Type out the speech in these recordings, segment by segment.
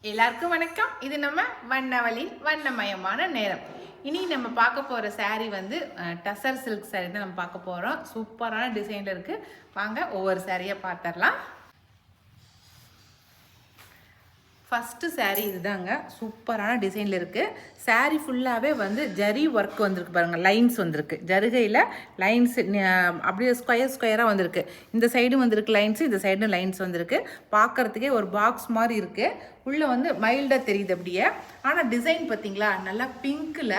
எல்லாருக்கும் வணக்கம். இது நம்ம வண்ணவழின் வண்ணமயமான நேரம். இனி நம்ம பார்க்க போகிற saree வந்து டசர் சில்க் saree தான் நம்ம பார்க்க போகிறோம். சூப்பரான டிசைனில் இருக்குது. வாங்க ஒவ்வொரு சாரியாக பார்த்துடலாம். ஃபஸ்ட்டு saree இதுதாங்க. சூப்பரான டிசைனில் இருக்குது. saree ஃபுல்லாகவே வந்து ஜரி ஒர்க் வந்திருக்கு பாருங்கள். லைன்ஸ் வந்திருக்கு. ஜருகையில் லைன்ஸ் அப்படியே ஸ்கொயராக வந்திருக்கு. இந்த சைடும் வந்திருக்கு லைன்ஸு, இந்த சைடும் லைன்ஸ் வந்திருக்கு. பார்க்குறதுக்கே ஒரு பாக்ஸ் மாதிரி இருக்குது. உள்ளே வந்து மைல்டாக தெரியுது அப்படியே. ஆனால் டிசைன் பார்த்தீங்களா, நல்லா பிங்க்கில்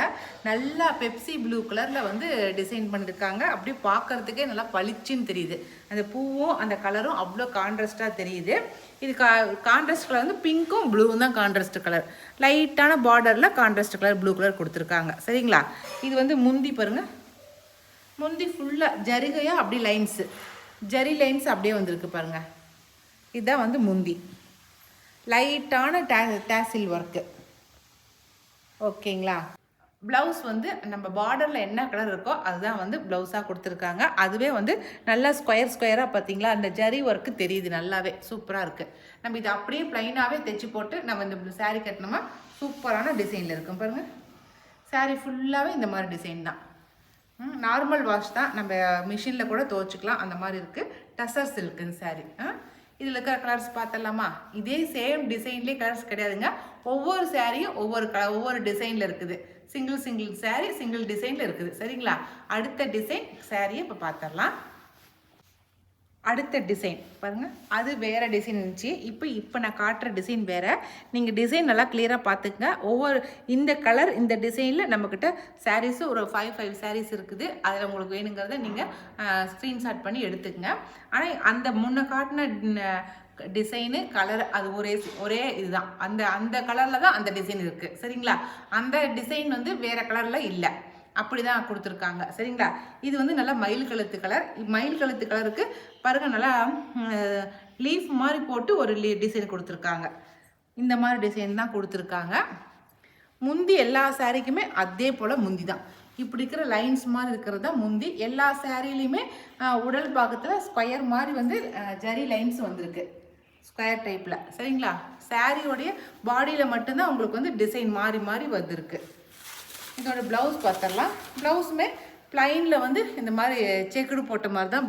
நல்லா பெப்சி ப்ளூ கலரில் வந்து டிசைன் பண்ணியிருக்காங்க. அப்படியே பார்க்குறதுக்கே நல்லா பளிச்சுன்னு தெரியுது. அந்த பூவும் அந்த கலரும் அவ்வளோ கான்ட்ராஸ்ட்டாக தெரியுது. இது கான்ட்ராஸ்ட் கலர் வந்து பிங்க்கும் ப்ளூவும் தான் கான்ட்ராஸ்ட் கலர். லைட்டான பார்டரில் கான்ட்ராஸ்ட் கலர் ப்ளூ கலர் கொடுத்துருக்காங்க. சரிங்களா? இது வந்து முந்தி பாருங்கள். முந்தி ஃபுல்லாக ஜரிகையாக அப்படியே லைன்ஸு, ஜரி லைன்ஸ் அப்படியே வந்திருக்கு பாருங்கள். இதுதான் வந்து முந்தி. லைட்டான டேசில் ஒர்க்கு. ஓகேங்களா? ப்ளவுஸ் வந்து நம்ம பார்டரில் என்ன கலர் இருக்கோ அதுதான் வந்து ப்ளவுஸாக கொடுத்துருக்காங்க. அதுவே வந்து நல்லா ஸ்கொயராக பார்த்தீங்களா, அந்த ஜரி ஒர்க்கு தெரியுது. நல்லாவே சூப்பராக இருக்குது. நம்ம இது அப்படியே ப்ளைனாகவே தைச்சி போட்டு நம்ம இந்த சாரீ கட்டினோமா சூப்பரான டிசைனில் இருக்கும் பாருங்கள். சாரீ ஃபுல்லாகவே இந்த மாதிரி டிசைன் தான். நார்மல் வாஷ் தான், நம்ம மிஷினில் கூட துவச்சிக்கலாம். அந்த மாதிரி இருக்குது. டசர் சில்க்குன்னு சாரீ. இதில் இருக்கிற கலர்ஸ் பார்த்தலாமா? இதே சேம் டிசைன்லேயே கலர்ஸ் கிடையாதுங்க. ஒவ்வொரு சாரியும் ஒவ்வொரு டிசைனில் இருக்குது. சிங்கிள் சாரீ சிங்கிள் டிசைனில் இருக்குது. சரிங்களா? அடுத்த டிசைன் சாரியை இப்போ பார்த்துடலாம். அடுத்த டிசைன் பாருங்கள். அது வேறு டிசைன் இருந்துச்சு. இப்போ நான் காட்டுற டிசைன் வேறு. நீங்கள் டிசைன் நல்லா கிளியராக பார்த்துக்குங்க. இந்த கலர் இந்த டிசைனில் நம்மக்கிட்ட சாரீஸு ஒரு 5 சாரீஸ் இருக்குது. அதில் உங்களுக்கு வேணுங்கிறத நீங்கள் ஸ்க்ரீன்ஷாட் பண்ணி எடுத்துக்கங்க. ஆனால் அந்த முன்ன காட்டின டிசைனு கலர் அது ஒரே இதுதான். அந்த கலரில் தான் அந்த டிசைன் இருக்குது. சரிங்களா? அந்த டிசைன் வந்து வேறு கலரில் இல்லை. அப்படி தான் கொடுத்துருக்காங்க. சரிங்களா? இது வந்து நல்லா மயில் கழுத்து கலர். மயில் கழுத்து கலருக்கு பாருங்கள், நல்லா லீஃப் மாதிரி போட்டு ஒரு டிசைன் கொடுத்துருக்காங்க. இந்த மாதிரி டிசைன் தான் கொடுத்துருக்காங்க. முந்தி எல்லா சாரீக்குமே அதே போல் முந்தி தான். இப்படி இருக்கிற லைன்ஸ் மாதிரி இருக்கிறது தான் முந்தி. எல்லா சாரீலையுமே உடல் பாகத்தில் ஸ்கொயர் மாதிரி வந்து ஜரி லைன்ஸ் வந்திருக்கு, ஸ்கொயர் டைப்பில். சரிங்களா? சாரியோடைய பாடியில் மட்டும்தான் உங்களுக்கு வந்து டிசைன் மாறி மாறி வந்திருக்கு. இதோட ப்ளவுஸ் பார்த்துடலாம். ப்ளவுஸுமே ப்ளைனில் வந்து இந்த மாதிரி செக்குடு போட்ட மாதிரி தான்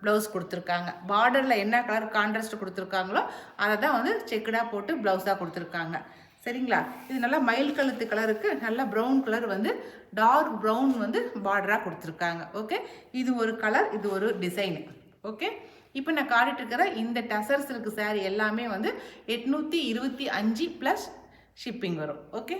ப்ளவுஸ் கொடுத்துருக்காங்க. பார்டரில் என்ன கலர் கான்ட்ராஸ்ட் கொடுத்துருக்காங்களோ அதை தான் வந்து செக்குடாக போட்டு ப்ளவுஸாக கொடுத்துருக்காங்க. சரிங்களா? இது நல்லா மயில் கழுத்து கலருக்கு நல்லா ப்ரௌன் கலர் வந்து டார்க் ப்ரௌன் வந்து பார்டராக கொடுத்துருக்காங்க. ஓகே, இது ஒரு கலர், இது ஒரு டிசைனு. ஓகே, இப்போ நான் காட்டிட்டு இருக்கிற இந்த டசர் சில்க் சாரீ எல்லாமே வந்து 825 ப்ளஸ் ஷிப்பிங் வரும். ஓகே,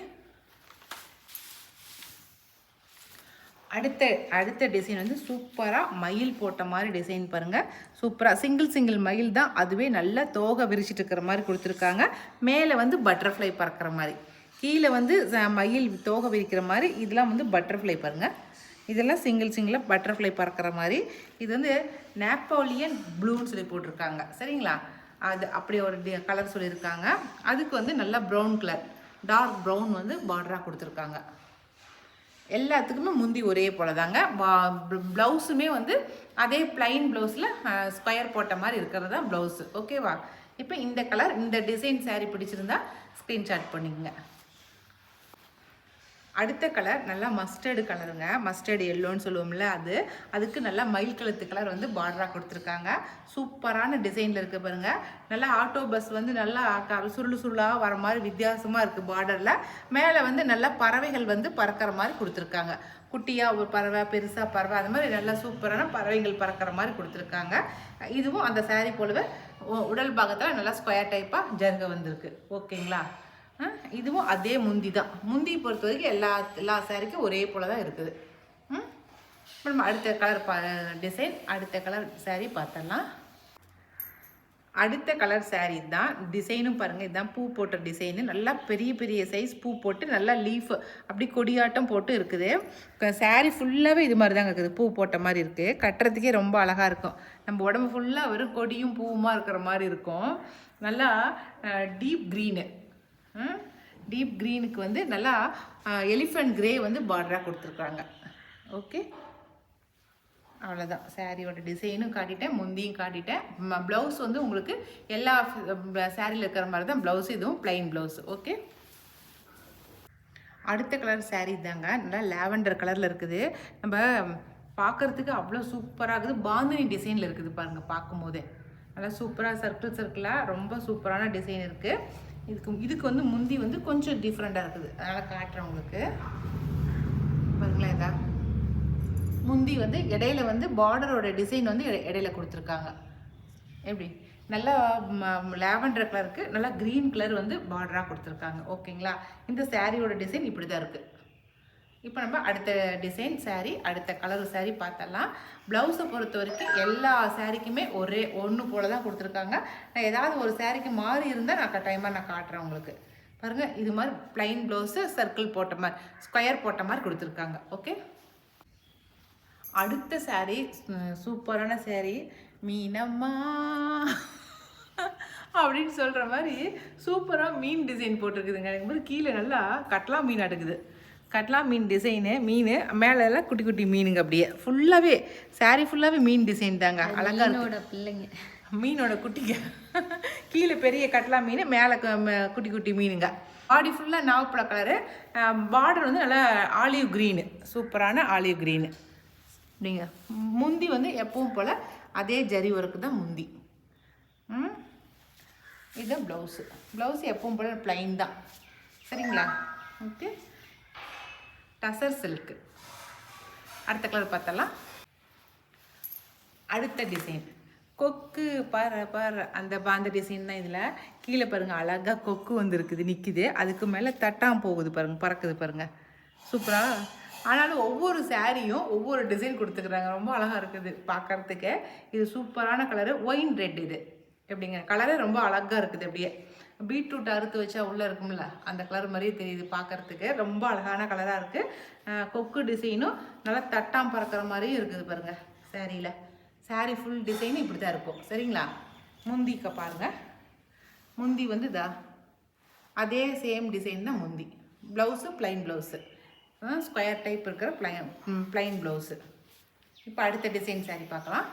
அடுத்த டிசைன் வந்து சூப்பராக மயில் போட்ட மாதிரி டிசைன் பாருங்கள். சூப்பராக சிங்கிள் மயில் தான். அதுவே நல்லா தோகை விரிச்சிட்டு இருக்கிற மாதிரி கொடுத்துருக்காங்க. மேலே வந்து பட்டர்ஃப்ளை பறக்கிற மாதிரி, கீழே வந்து மயில் தோகை விரிக்கிற மாதிரி. இதெல்லாம் வந்து பட்டர்ஃப்ளை பாருங்கள். இதெல்லாம் சிங்கிளாக பட்டர்ஃப்ளை பறக்கிற மாதிரி. இது வந்து நேப்போலியன் ப்ளூன்னு சொல்லி போட்டிருக்காங்க. சரிங்களா? அது அப்படி ஒரு கலர் சொல்லியிருக்காங்க. அதுக்கு வந்து நல்லா ப்ரௌன் கலர், டார்க் ப்ரௌன் வந்து பார்டராக கொடுத்துருக்காங்க. எல்லாத்துக்குமே முந்தி ஒரே போல தாங்க. ப்ளவுஸுமே வந்து அதே ப்ளைன் ப்ளவுஸில் ஸ்கொயர் போட்ட மாதிரி இருக்கிறது தான் ப்ளவுஸு. ஓகேவா? இப்போ இந்த கலர் இந்த டிசைன் சாரீ பிடிச்சிருந்தா ஸ்க்ரீன்ஷாட் பண்ணிக்கங்க. அடுத்த கலர் நல்லா மஸ்டர்டு கலருங்க. மஸ்டர்டு எல்லோன்னு சொல்லுவோம்ல, அதுக்கு நல்லா மயில் கழுத்து கலர் வந்து பார்டராக கொடுத்துருக்காங்க. சூப்பரான டிசைனில் இருக்குது பாருங்கள். நல்லா ஆட்டோ பஸ் வந்து நல்லா சுருளாக வர மாதிரி வித்தியாசமாக இருக்குது பார்டரில். மேலே வந்து நல்லா பறவைகள் வந்து பறக்கிற மாதிரி கொடுத்துருக்காங்க. குட்டியாக ஒரு பறவை, பெருசாக பறவை, அது மாதிரி நல்லா சூப்பரான பறவைகள் பறக்கிற மாதிரி கொடுத்துருக்காங்க. இதுவும் அந்த சாரீ போலவே உடல் பாகத்தில் நல்லா ஸ்கொயர் டைப்பாக ஜருகை வந்திருக்கு. ஓகேங்களா? இதுவும் அதே முந்தி தான். முந்தி பொறுத்த வரைக்கும் எல்லா சாரிக்கும் ஒரே போல தான் இருக்குது. நம்ம அடுத்த கலர் டிசைன், அடுத்த கலர் சாரீ பார்த்தலாம். அடுத்த கலர் சாரீ தான். டிசைனும் பாருங்கள், இதுதான் பூ போட்ட டிசைனு. நல்லா பெரிய சைஸ் பூ போட்டு நல்லா லீஃப் அப்படி கொடியாட்டம் போட்டு இருக்குது. சாரீ ஃபுல்லாகவே இது மாதிரி தாங்க இருக்குது. பூ போட்ட மாதிரி இருக்குது. கட்டுறதுக்கே ரொம்ப அழகாக இருக்கும். நம்ம உடம்பு ஃபுல்லாக வெறும் கொடியும் பூவுமாக இருக்கிற மாதிரி இருக்கும். நல்லா டீப் க்ரீனு, டீப் க்ரீனுக்கு வந்து நல்லா எலிஃபண்ட் கிரே வந்து பார்டராக கொடுத்துருக்காங்க. ஓகே, அவ்வளோதான். சாரியோட டிசைனும் காட்டிட்டேன், முந்தியும் காட்டிட்டேன். ப்ளவுஸ் வந்து உங்களுக்கு எல்லா சாரியில் இருக்கிற மாதிரி தான் ப்ளவுஸ், இதுவும் ப்ளைன் ப்ளவுஸ். ஓகே, அடுத்த கலர் சாரீ தாங்க. நல்லா லாவெண்டர் கலரில் இருக்குது. நம்ம பார்க்குறதுக்கு அவ்வளோ சூப்பராக இருக்குது. பாந்தினி டிசைனில் இருக்குது பாருங்கள். பார்க்கும்போதே நல்லா சூப்பராக சர்க்கிள் சர்க்கிளாக ரொம்ப சூப்பரான டிசைன் இருக்குது. இதுக்கு வந்து முந்தி வந்து கொஞ்சம் டிஃப்ரெண்ட்டாக இருக்குது. அதனால் காட்டுறேன் உங்களுக்கு பாருங்களேன். இதா முந்தி வந்து இடையில வந்து பார்டரோட டிசைன் வந்து இடையில கொடுத்துருக்காங்க. எப்படி நல்லா லாவெண்டர் கலருக்கு நல்லா க்ரீன் கலர் வந்து பார்டராக கொடுத்துருக்காங்க. ஓகேங்களா, இந்த சாரியோட டிசைன் இப்படி தான் இருக்குது. இப்போ நம்ம அடுத்த டிசைன் சாரீ, அடுத்த கலர் சாரீ பார்த்தலாம். ப்ளவுஸை பொறுத்த வரைக்கும் எல்லா சாரீக்குமே ஒன்று போல தான் கொடுத்துருக்காங்க. நான் ஏதாவது ஒரு சாரீக்கு மாறி இருந்தால் நான் கட்டாயமாக நான் காட்டுறேன் உங்களுக்கு. பாருங்கள், இது மாதிரி ப்ளைன் ப்ளவுஸு சர்க்கிள் போட்ட மாதிரி ஸ்கொயர் போட்ட மாதிரி கொடுத்துருக்காங்க. ஓகே, அடுத்த சாரீ சூப்பரான சாரீ. மீனம்மா அப்படின்னு சொல்கிற மாதிரி சூப்பராக மீன் டிசைன் போட்டிருக்குதுங்க. எனக்கு போது கீழே நல்லா கட்லா மீன் அடுக்குது. கட்லா மீன் டிசைனு, மீன் மேலெல்லாம் குட்டி குட்டி மீனுங்க. அப்படியே ஃபுல்லாகவே சாரீ ஃபுல்லாகவே மீன் டிசைன் தாங்க. அழகாக பிள்ளைங்க மீனோட குட்டிங்க. கீழே பெரிய கட்லா மீன், மேலே குட்டி குட்டி மீனுங்க. பாடி ஃபுல்லாக நாவப்பழ கலரு, பார்டர் வந்து நல்லா ஆலிவ் க்ரீனு, சூப்பரான ஆலிவ் க்ரீனு. அப்படிங்க முந்தி வந்து எப்பவும் போல் அதே ஜரி ஒர்க்கு தான் முந்தி. இதுதான் ப்ளவுஸு. ப்ளவுஸ் எப்பவும் போல் ப்ளைன் தான். சரிங்களா? Okay, tussar silk. அடுத்த கலர் பார்த்தலாம். அடுத்த டிசைன் கொக்கு பாரு அந்த டிசைன் தான். இதில் கீழே பாருங்கள், அழகாக கொக்கு வந்துருக்குது, நிற்கிது. அதுக்கு மேலே தட்டாம் போகுது பாருங்கள், பறக்குது பாருங்கள், சூப்பராக. ஆனாலும் ஒவ்வொரு சாரியும் ஒவ்வொரு டிசைன் கொடுத்துக்கிறாங்க. ரொம்ப அழகாக இருக்குது பார்க்குறதுக்கு. இது சூப்பரான கலரு, ஒயின் ரெட். இது எப்படிங்க கலரே ரொம்ப அழகாக இருக்குது. அப்படியே பீட்ரூட் அறுத்து வச்சா உள்ளே இருக்கும்ல, அந்த கலர் மாதிரியே தெரியுது பார்க்குறதுக்கு. ரொம்ப அழகான கலராக இருக்குது. கொக்கு டிசைனும் நல்லா தட்டாம் பறக்கிற மாதிரியும் இருக்குது பாருங்கள் சாரியில். சாரி ஃபுல் டிசைனும் இப்படி தான் இருக்கும். சரிங்களா? முந்திக்க பாருங்கள். முந்தி வந்து அதே சேம் டிசைன் தான் முந்தி. Blouse plain blouse, square type இருக்கிற ப்ளைன் ப்ளவுஸு. இப்போ அடுத்த டிசைன் சாரீ பார்க்கலாம்.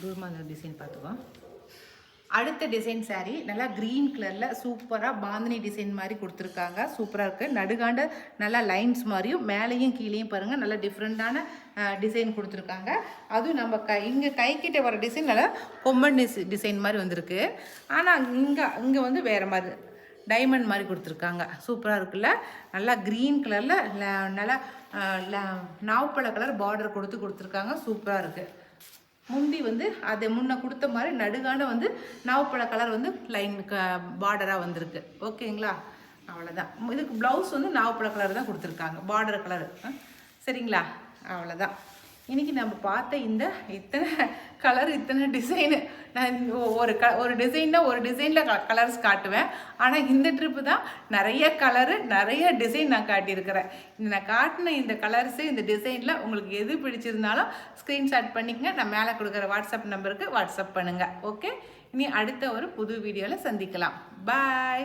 தூரமாக அந்த டிசைன் பார்த்துக்கோ. அடுத்த டிசைன் சாரீ நல்லா க்ரீன் கலரில் சூப்பராக பாந்தினி டிசைன் மாதிரி கொடுத்துருக்காங்க. சூப்பராக இருக்குது. நடுகாண்ட நல்லா லைன்ஸ் மாதிரியும் மேலேயும் கீழேயும் பாருங்கள் நல்லா டிஃப்ரெண்ட்டான டிசைன் கொடுத்துருக்காங்க. அதுவும் நம்ம இங்கே கைக்கிட்ட வர டிசைன் நல்லா கொம்பன் டிசைன் மாதிரி வந்திருக்கு. ஆனால் இங்கே வந்து வேறு மாதிரி டைமண்ட் மாதிரி கொடுத்துருக்காங்க. சூப்பராக இருக்குல்ல. நல்லா க்ரீன் கலரில் நல்லா நாவப்பழ கலர் பார்டர் கொடுத்துருக்காங்க. சூப்பராக இருக்குது. முந்தி வந்து அதை முன்ன கொடுத்த மாதிரி நடுகான வந்து நாவப்பழ கலர் வந்து லைன் பார்டராக வந்திருக்கு. ஓகேங்களா? அவ்வளோதான். இதுக்கு ப்ளவுஸ் வந்து நாவப்பழ கலர் தான் கொடுத்துருக்காங்க, பார்டர் கலரு. சரிங்களா? அவ்வளோதான். இன்றைக்கி நம்ம பார்த்த இத்தனை கலர், இத்தனை டிசைனு. நான் ஒரு டிசைன்னா ஒரு டிசைனில் கலர்ஸ் காட்டுவேன். ஆனால் இந்த ட்ரிப்பு தான் நிறைய கலரு, நிறைய டிசைன் நான் காட்டியிருக்கிறேன். நான் காட்டின இந்த கலர்ஸு, இந்த டிசைனில் உங்களுக்கு எது பிடிச்சிருந்தாலும் ஸ்க்ரீன்ஷாட் பண்ணிக்கங்க. நான் மேலே கொடுக்குற வாட்ஸ்அப் நம்பருக்கு வாட்ஸ்அப் பண்ணுங்கள். ஓகே, இனி அடுத்த ஒரு புது வீடியோவில் சந்திக்கலாம். பாய்.